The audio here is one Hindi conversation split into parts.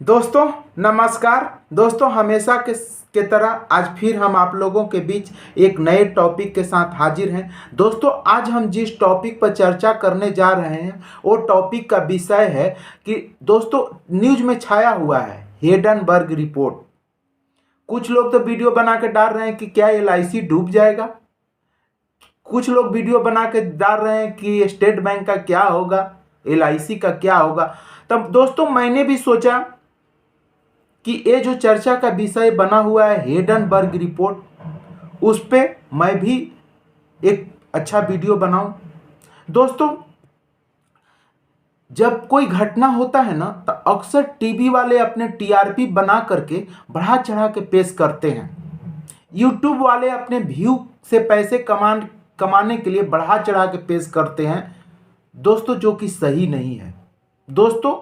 दोस्तों नमस्कार। दोस्तों हमेशा के तरह आज फिर हम आप लोगों के बीच एक नए टॉपिक के साथ हाजिर हैं। दोस्तों आज हम जिस टॉपिक पर चर्चा करने जा रहे हैं वो टॉपिक का विषय है कि दोस्तों न्यूज़ में छाया हुआ है हिंडनबर्ग रिपोर्ट। कुछ लोग तो वीडियो बना के डाल रहे हैं कि क्या LIC डूब जाएगा, कुछ लोग वीडियो बना के डाल रहे हैं कि स्टेट बैंक का क्या होगा, LIC का क्या होगा। तब दोस्तों मैंने भी सोचा कि ये जो चर्चा का विषय बना हुआ है हिंडनबर्ग रिपोर्ट, उस पे मैं भी एक अच्छा वीडियो बनाऊं। दोस्तों जब कोई घटना होता है ना तो अक्सर टीवी वाले अपने TRP बना करके बढ़ा चढ़ा के पेश करते हैं। यूट्यूब वाले अपने व्यू से पैसे कमाने के लिए बढ़ा चढ़ा के पेश करते हैं दोस्तों, जो कि सही नहीं है। दोस्तों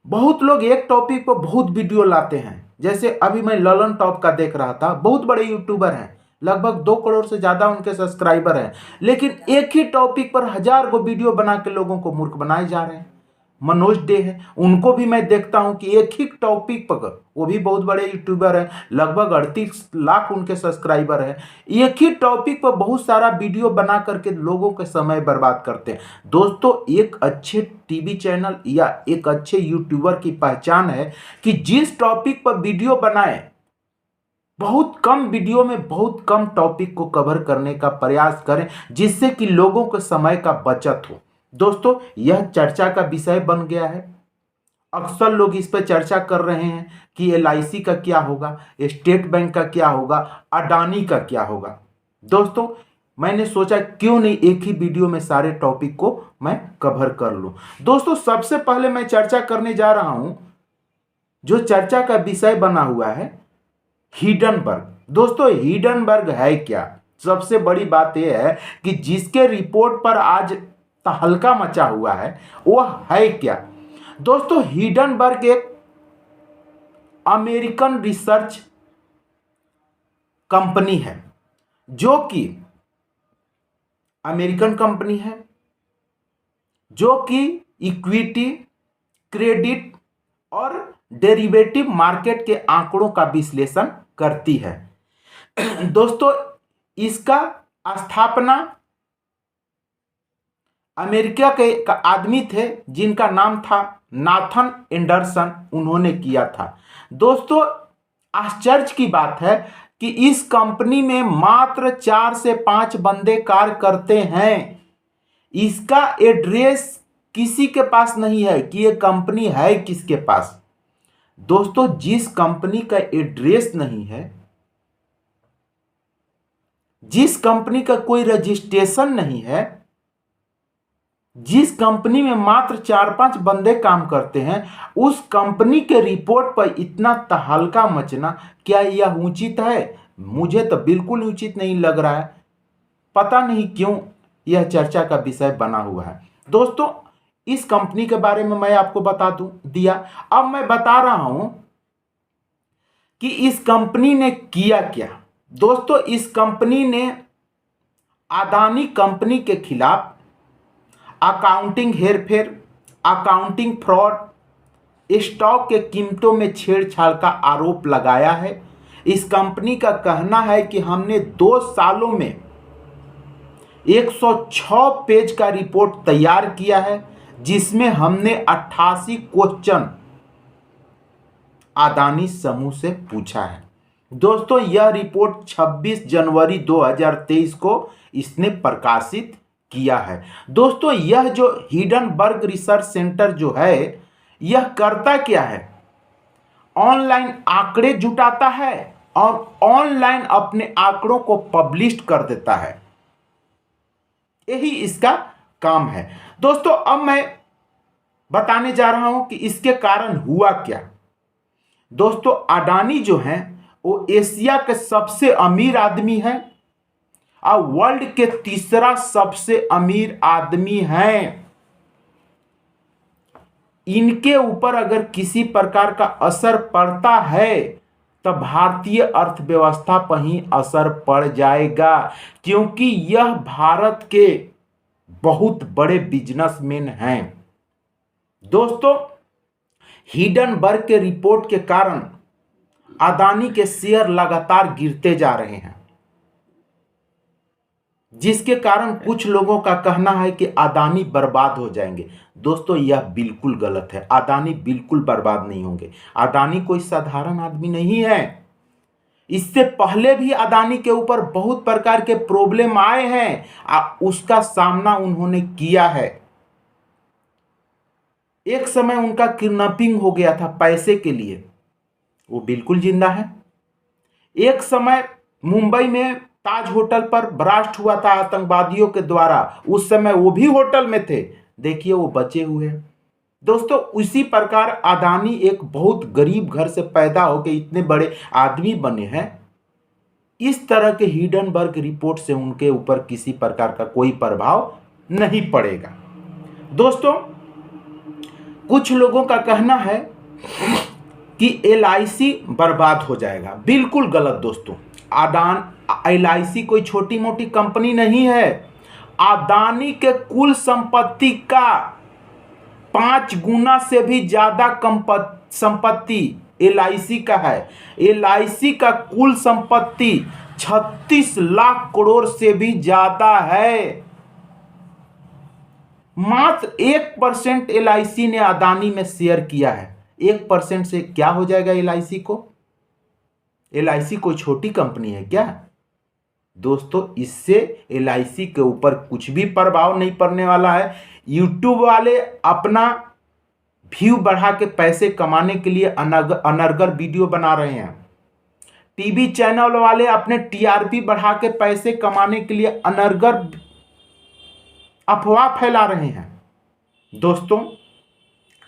बहुत लोग एक टॉपिक पर बहुत वीडियो लाते हैं, जैसे अभी मैं ललन टॉप का देख रहा था। बहुत बड़े यूट्यूबर हैं, लगभग 2 करोड़ से ज़्यादा उनके सब्सक्राइबर हैं, लेकिन एक ही टॉपिक पर 1000 को वीडियो बना के लोगों को मूर्ख बनाए जा रहे हैं। मनोज डे है, उनको भी मैं देखता हूं कि एक ही टॉपिक पर, वो भी बहुत बड़े यूट्यूबर हैं, लगभग 38 लाख उनके सब्सक्राइबर हैं। एक ही टॉपिक पर बहुत सारा वीडियो बना करके लोगों के समय बर्बाद करते हैं। दोस्तों एक अच्छे टीवी चैनल या एक अच्छे यूट्यूबर की पहचान है कि जिस टॉपिक पर वीडियो बनाए, बहुत कम वीडियो में बहुत कम टॉपिक को कवर करने का प्रयास करें, जिससे कि लोगों के समय का बचत हो। दोस्तों यह चर्चा का विषय बन गया है। अक्सर लोग इस पर चर्चा कर रहे हैं कि LIC का क्या होगा, स्टेट बैंक का क्या होगा, अडानी का क्या होगा। दोस्तों मैंने सोचा क्यों नहीं एक ही वीडियो में सारे टॉपिक को मैं कवर कर लूं। दोस्तों सबसे पहले मैं चर्चा करने जा रहा हूं, जो चर्चा का विषय बना हुआ है हिंडनबर्ग। दोस्तों हिंडनबर्ग है क्या? सबसे बड़ी बात यह है कि जिसके रिपोर्ट पर आज तहलका मचा हुआ है वह है क्या? दोस्तों हिंडनबर्ग एक अमेरिकन रिसर्च कंपनी है, जो कि अमेरिकन कंपनी है, जो कि इक्विटी, क्रेडिट और डेरिवेटिव मार्केट के आंकड़ों का विश्लेषण करती है। दोस्तों इसका स्थापना अमेरिका के आदमी थे जिनका नाम था नाथन एंडरसन, उन्होंने किया था। दोस्तों आश्चर्य की बात है कि इस कंपनी में मात्र 4 से 5 बंदे कार्य करते हैं। इसका एड्रेस किसी के पास नहीं है कि यह कंपनी है किसके पास। दोस्तों जिस कंपनी का एड्रेस नहीं है, जिस कंपनी का कोई रजिस्ट्रेशन नहीं है, जिस कंपनी में मात्र 4-5 बंदे काम करते हैं, उस कंपनी के रिपोर्ट पर इतना तहलका मचना, क्या यह उचित है? मुझे तो बिल्कुल उचित नहीं लग रहा है। पता नहीं क्यों यह चर्चा का विषय बना हुआ है। दोस्तों इस कंपनी के बारे में मैं आपको बता दिया। अब मैं बता रहा हूं कि इस कंपनी ने किया क्या। दोस्तों इस कंपनी ने अडानी कंपनी के खिलाफ अकाउंटिंग हेरफेर, अकाउंटिंग फ्रॉड, स्टॉक के कीमतों में छेड़छाड़ का आरोप लगाया है। इस कंपनी का कहना है कि हमने 2 सालों में 106 पेज का रिपोर्ट तैयार किया है, जिसमें हमने 88 क्वेश्चन अडानी समूह से पूछा है। दोस्तों यह रिपोर्ट 26 जनवरी 2023 को इसने प्रकाशित किया है। दोस्तों यह जो हिंडनबर्ग रिसर्च सेंटर जो है, यह करता क्या है? ऑनलाइन आंकड़े जुटाता है और ऑनलाइन अपने आंकड़ों को पब्लिश कर देता है, यही इसका काम है। दोस्तों अब मैं बताने जा रहा हूं कि इसके कारण हुआ क्या। दोस्तों अडानी जो हैं वो एशिया के सबसे अमीर आदमी हैं और वर्ल्ड के तीसरा सबसे अमीर आदमी हैं। इनके ऊपर अगर किसी प्रकार का असर पड़ता है तो भारतीय अर्थव्यवस्था पर ही असर पड़ जाएगा, क्योंकि यह भारत के बहुत बड़े बिजनेसमैन हैं। दोस्तों हिडनबर्ग के रिपोर्ट के कारण अदानी के शेयर लगातार गिरते जा रहे हैं, जिसके कारण कुछ लोगों का कहना है कि अदानी बर्बाद हो जाएंगे। दोस्तों यह बिल्कुल गलत है। अदानी बिल्कुल बर्बाद नहीं होंगे। अदानी कोई साधारण आदमी नहीं है। इससे पहले भी अदानी के ऊपर बहुत प्रकार के प्रॉब्लम आए हैं, उसका सामना उन्होंने किया है। एक समय उनका किडनैपिंग हो गया था पैसे के लिए, वो बिल्कुल जिंदा है। एक समय मुंबई में ताज होटल पर ब्लास्ट हुआ था आतंकवादियों के द्वारा, उस समय वो भी होटल में थे, देखिए वो बचे हुए हैं। दोस्तों उसी प्रकार अदानी एक बहुत गरीब घर से पैदा होकर इतने बड़े आदमी बने हैं। इस तरह के हिडनबर्ग रिपोर्ट से उनके ऊपर किसी प्रकार का कोई प्रभाव नहीं पड़ेगा। दोस्तों कुछ लोगों का कहना है कि LIC बर्बाद हो जाएगा। बिल्कुल गलत दोस्तों। LIC कोई छोटी मोटी कंपनी नहीं है। अदानी के कुल संपत्ति का 5 गुना से भी ज्यादा संपत्ति LIC का है। LIC का कुल संपत्ति 36 लाख करोड़ से भी ज्यादा है। मात्र 1% LIC ने अदानी में शेयर किया है। 1% से क्या हो जाएगा LIC को? LIC कोई छोटी कंपनी है क्या? दोस्तों इससे LIC के ऊपर कुछ भी प्रभाव नहीं पड़ने वाला है। यूट्यूब वाले अपना व्यू बढ़ा के पैसे कमाने के लिए अनर्गल वीडियो बना रहे हैं। टीवी चैनल वाले अपने TRP बढ़ा के पैसे कमाने के लिए अनर्गल अफवाह फैला रहे हैं। दोस्तों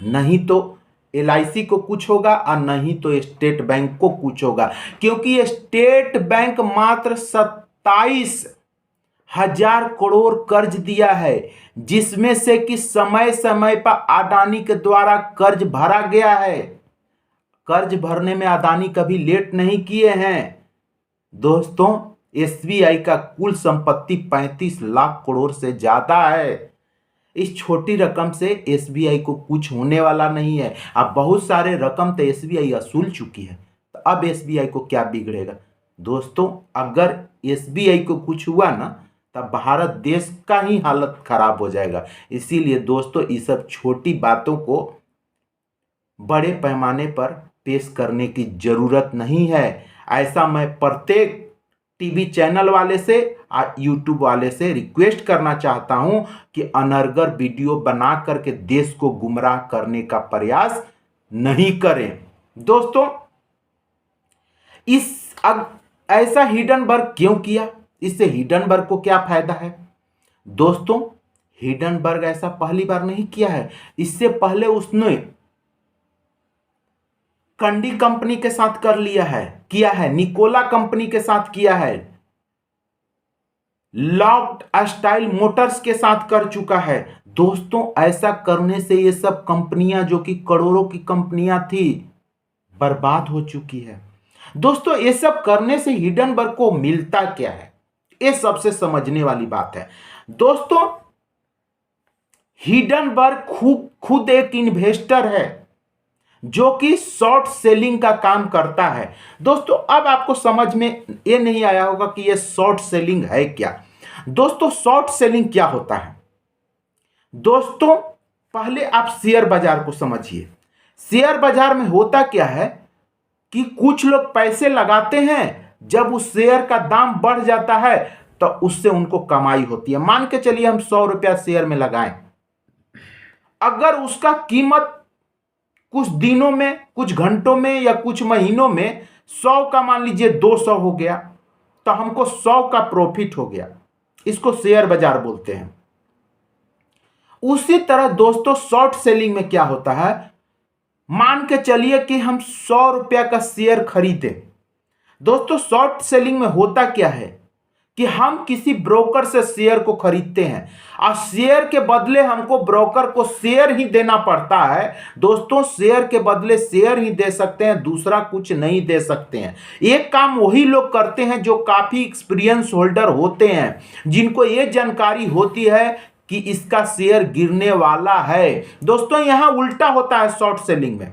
नहीं तो LIC को कुछ होगा और नहीं तो स्टेट बैंक को कुछ होगा, क्योंकि स्टेट बैंक मात्र 27,000 करोड़ कर्ज दिया है, जिसमें से कि समय समय पर अदानी के द्वारा कर्ज भरा गया है। कर्ज भरने में अदानी कभी लेट नहीं किए हैं। दोस्तों SBI का कुल संपत्ति 35 लाख करोड़ से ज्यादा है। इस छोटी रकम से SBI को कुछ होने वाला नहीं है। अब बहुत सारे रकम तो SBI असूल चुकी है, तो अब SBI को क्या बिगड़ेगा? दोस्तों अगर SBI को कुछ हुआ ना, तब भारत देश का ही हालत खराब हो जाएगा। इसीलिए दोस्तों ये सब छोटी बातों को बड़े पैमाने पर पेश करने की जरूरत नहीं है। ऐसा मैं प्रत्येक टीवी चैनल वाले से और यूट्यूब वाले से रिक्वेस्ट करना चाहता हूं कि अनर्गल वीडियो बना करके देश को गुमराह करने का प्रयास नहीं करें। दोस्तों ऐसा हिडनबर्ग क्यों किया? इससे हिडनबर्ग को क्या फायदा है? दोस्तों हिडनबर्ग ऐसा पहली बार नहीं किया है। इससे पहले उसने कंडी कंपनी के साथ किया है, निकोला कंपनी के साथ किया है, लॉक्ड स्टाइल मोटर्स के साथ कर चुका है। दोस्तों ऐसा करने से ये सब कंपनियां जो कि करोड़ों की कंपनियां थी, बर्बाद हो चुकी है। दोस्तों ये सब करने से हिडनबर्ग को मिलता क्या है, ये सबसे समझने वाली बात है। दोस्तों हिडनबर्ग खुद एक इन्वेस्टर है जो कि शॉर्ट सेलिंग का काम करता है। दोस्तों अब आपको समझ में ये नहीं आया होगा कि ये शॉर्ट सेलिंग है क्या। दोस्तों शॉर्ट सेलिंग क्या होता है? दोस्तों पहले आप शेयर बाजार को समझिए। शेयर बाजार में होता क्या है कि कुछ लोग पैसे लगाते हैं, जब उस शेयर का दाम बढ़ जाता है तो उससे उनको कमाई होती है। मान के चलिए हम 100 रुपया शेयर में लगाएं, अगर उसका कीमत कुछ दिनों में, कुछ घंटों में या कुछ महीनों में 100 का मान लीजिए 200 हो गया, तो हमको 100 का प्रॉफिट हो गया। इसको शेयर बाजार बोलते हैं। उसी तरह दोस्तों शॉर्ट सेलिंग में क्या होता है, मान के चलिए कि हम 100 रुपया का शेयर खरीदे। दोस्तों शॉर्ट सेलिंग में होता क्या है कि हम किसी ब्रोकर से शेयर को खरीदते हैं और शेयर के बदले हमको ब्रोकर को शेयर ही देना पड़ता है। दोस्तों शेयर के बदले शेयर ही दे सकते हैं, दूसरा कुछ नहीं दे सकते हैं। एक काम वही लोग करते हैं जो काफी एक्सपीरियंस होल्डर होते हैं, जिनको ये जानकारी होती है कि इसका शेयर गिरने वाला है। दोस्तों यहां उल्टा होता है शॉर्ट सेलिंग में।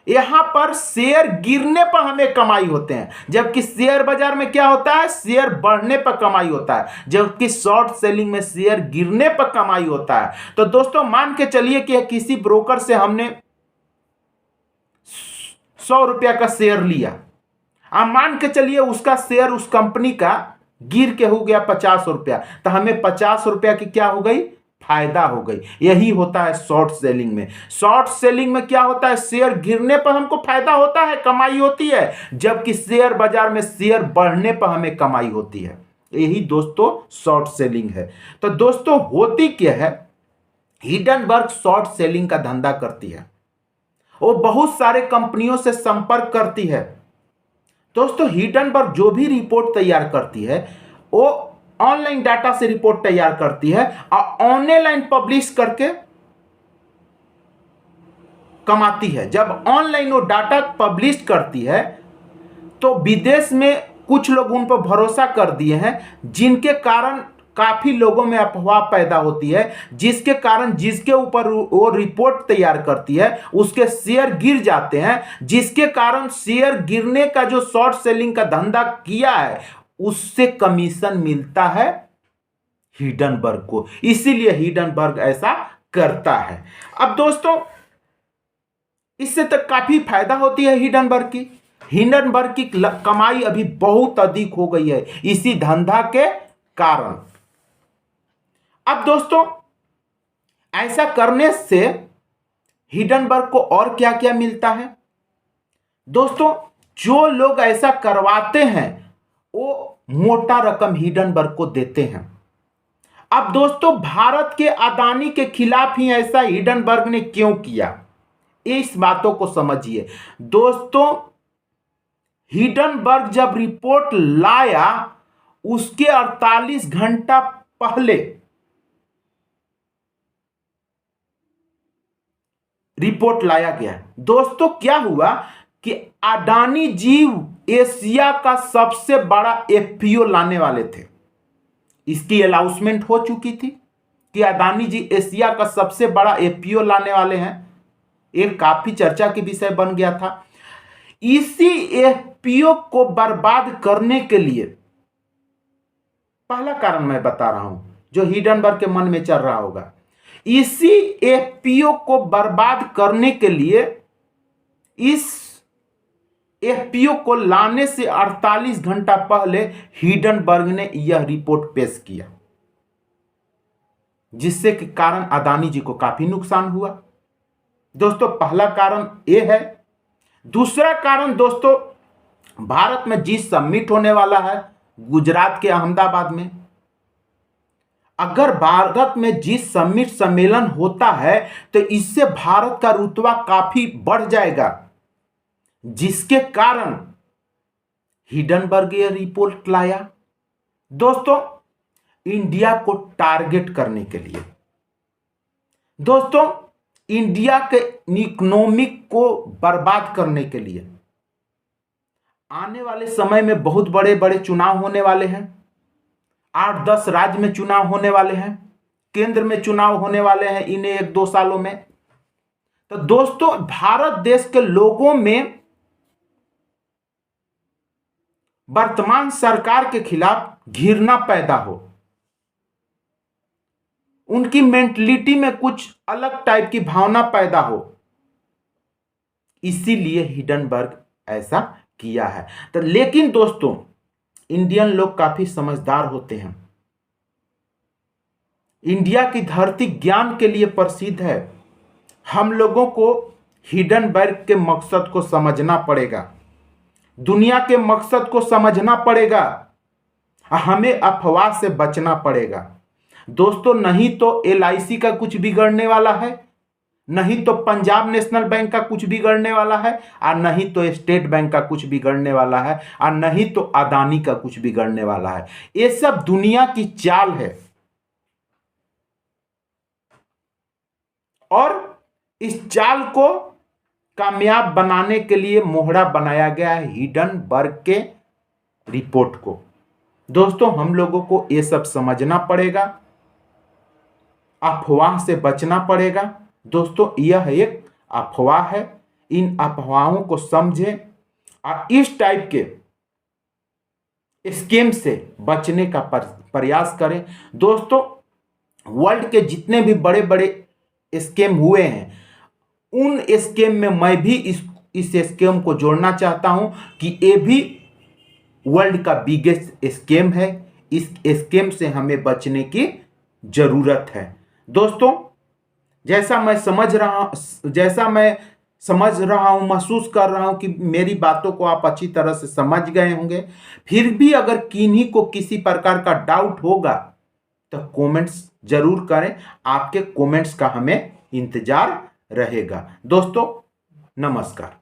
यहां पर शेयर गिरने पर हमें कमाई होते हैं, जबकि शेयर बाजार में क्या होता है, शेयर बढ़ने पर कमाई होता है, जबकि शॉर्ट सेलिंग में शेयर गिरने पर कमाई होता है। तो दोस्तों मान के चलिए कि किसी ब्रोकर से हमने 100 रुपया का शेयर लिया, अब मान के चलिए उसका शेयर उस कंपनी का गिर के हो गया 50 रुपया, तो हमें 50 रुपया की क्या हो गई, फायदा हो गई। यही होता है शॉर्ट सेलिंग में। शॉर्ट सेलिंग में क्या होता है, शेयर गिरने पर हमको फायदा होता है, कमाई होती है, जबकि शेयर बाजार में शेयर बढ़ने पर हमें कमाई होती है। यही दोस्तों शॉर्ट सेलिंग है। तो दोस्तों होती क्या है, हिंडनबर्ग शॉर्ट सेलिंग का धंधा करती है, वो बहुत सारे कंपनियों से संपर्क करती है। दोस्तों हिंडनबर्ग जो भी रिपोर्ट तैयार करती है वो ऑनलाइन डाटा से रिपोर्ट तैयार करती है और ऑनलाइन पब्लिश करके कमाती है। जब ऑनलाइन वो डाटा पब्लिश करती है तो विदेश में कुछ लोग उन पर भरोसा कर दिए हैं, जिनके कारण काफी लोगों में अफवाह पैदा होती है, जिसके कारण जिसके ऊपर वो रिपोर्ट तैयार करती है उसके शेयर गिर जाते हैं, जिसके कारण शेयर गिरने का जो शॉर्ट सेलिंग का धंधा किया है उससे कमीशन मिलता है हिंडनबर्ग को। इसीलिए हिंडनबर्ग ऐसा करता है। अब दोस्तों इससे तो काफी फायदा होती है हिंडनबर्ग की। हिंडनबर्ग की कमाई अभी बहुत अधिक हो गई है इसी धंधा के कारण। अब दोस्तों ऐसा करने से हिंडनबर्ग को और क्या क्या मिलता है। दोस्तों जो लोग ऐसा करवाते हैं वो मोटा रकम हिंडनबर्ग को देते हैं। अब दोस्तों भारत के अदानी के खिलाफ ही ऐसा हिंडनबर्ग ने क्यों किया, इस बातों को समझिए। दोस्तों हिंडनबर्ग जब रिपोर्ट लाया उसके 48 घंटा पहले रिपोर्ट लाया गया। दोस्तों क्या हुआ कि अडानी जी एशिया का सबसे बड़ा एफपीओ लाने वाले थे। इसकी अनाउंसमेंट हो चुकी थी कि अडानी जी एशिया का सबसे बड़ा एफपीओ लाने वाले हैं। एक काफी चर्चा के विषय बन गया था। इसी एफपीओ को बर्बाद करने के लिए पहला कारण मैं बता रहा हूं जो हिंडनबर्ग के मन में चल रहा होगा। इसी एफपीओ को बर्बाद करने के लिए इस एफपीओ को लाने से 48 घंटा पहले हिंडनबर्ग ने यह रिपोर्ट पेश किया, जिससे कि कारण अदानी जी को काफी नुकसान हुआ। दोस्तों पहला कारण यह है। दूसरा कारण दोस्तों भारत में जी समिट होने वाला है गुजरात के अहमदाबाद में। अगर भारत में जी समिट सम्मेलन होता है तो इससे भारत का रुतबा काफी बढ़ जाएगा, जिसके कारण हिंडनबर्ग यह रिपोर्ट लाया। दोस्तों इंडिया को टारगेट करने के लिए, दोस्तों इंडिया के इकोनॉमिक को बर्बाद करने के लिए आने वाले समय में बहुत बड़े बड़े चुनाव होने वाले हैं। 8-10 राज्य में चुनाव होने वाले हैं, केंद्र में चुनाव होने वाले हैं इन 1-2 सालों में। तो दोस्तों भारत देश के लोगों में वर्तमान सरकार के खिलाफ घृणा पैदा हो, उनकी मेंटलिटी में कुछ अलग टाइप की भावना पैदा हो, इसीलिए हिंडनबर्ग ऐसा किया है। तो लेकिन दोस्तों इंडियन लोग काफी समझदार होते हैं। इंडिया की धरती ज्ञान के लिए प्रसिद्ध है। हम लोगों को हिंडनबर्ग के मकसद को समझना पड़ेगा, दुनिया के मकसद को समझना पड़ेगा, हमें अफवाह से बचना पड़ेगा। दोस्तों नहीं तो LIC का कुछ बिगड़ने वाला है, नहीं तो पंजाब नेशनल बैंक का कुछ बिगड़ने वाला है, और नहीं तो स्टेट बैंक का कुछ बिगड़ने वाला है, और नहीं तो अदानी का कुछ बिगड़ने वाला है। ये सब दुनिया की चाल है और इस चाल को कामयाब बनाने के लिए मोहरा बनाया गया है हिंडनबर्ग के रिपोर्ट को। दोस्तों हम लोगों को ये सब समझना पड़ेगा, अफवाह से बचना पड़ेगा। दोस्तों यह एक अफवाह है, इन अफवाहों को समझें और इस टाइप के स्कैम से बचने का प्रयास करें। दोस्तों, वर्ल्ड के जितने भी बड़े बड़े स्कैम हुए हैं, उन स्कैम में मैं भी इस स्कैम को जोड़ना चाहता हूं कि ये भी वर्ल्ड का बिगेस्ट स्कैम है। इस स्कैम से हमें बचने की जरूरत है। दोस्तों, जैसा मैं समझ रहा हूं, महसूस कर रहा हूं कि मेरी बातों को आप अच्छी तरह से समझ गए होंगे। फिर भी अगर किन्हीं को किसी प्रकार का डाउट होगा तो कमेंट्स जरूर करें। आपके कमेंट्स का हमें इंतजार रहेगा। दोस्तों, नमस्कार।